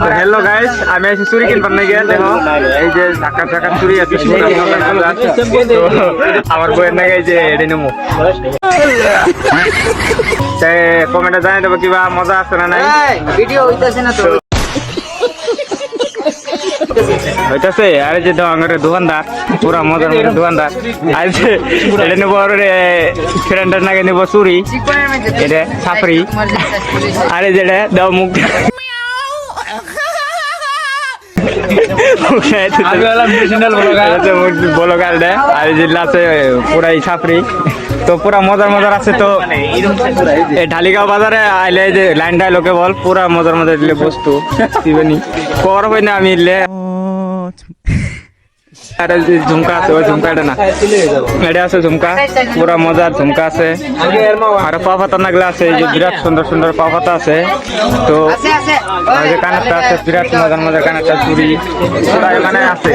Hello guys, আমি আছি চুরি কিনবার নাকি দেখো এই যে ঢাকা ঢাকা চুরি আছে তো আমার বইয়ের নাকি এই যে এটা নেবো কমেন্টে জানাই দেবো কিবা মজা আছে না নাই ভিডিও হইতাছে না তো হইতাছে। আরে যে দোকানদার পুরা মজার মজার দোকানদার আর এটা নেবো ফ্রেন্ডের নাকি নেবো চুরি এটা ছাপড়ি আরে যেটা দাও মুখ আর যেগুলো আছে পুরাই ছাপড়ি তো পুরা মজার মজার আছে। তো এই ঢালিগাঁও বাজারে আইলে যে লাইনটা লোকে বল পুরা মজার মজার দিলে বস্তু দিবেনি কর হয় না আমি আরে যে ঝুমকা আছে ওই ঝুমকা এটা না এটা আছে ঝুমকা পুরা মজার ঝুমকা আছে আর পা পাতা নাগলা আছে এই যে বিরাট সুন্দর সুন্দর পা পাতা আছে। তো আর যে কানেরটা আছে বিরাট মজার মজার কানেরটা চুরি পুরা এখানে আছে।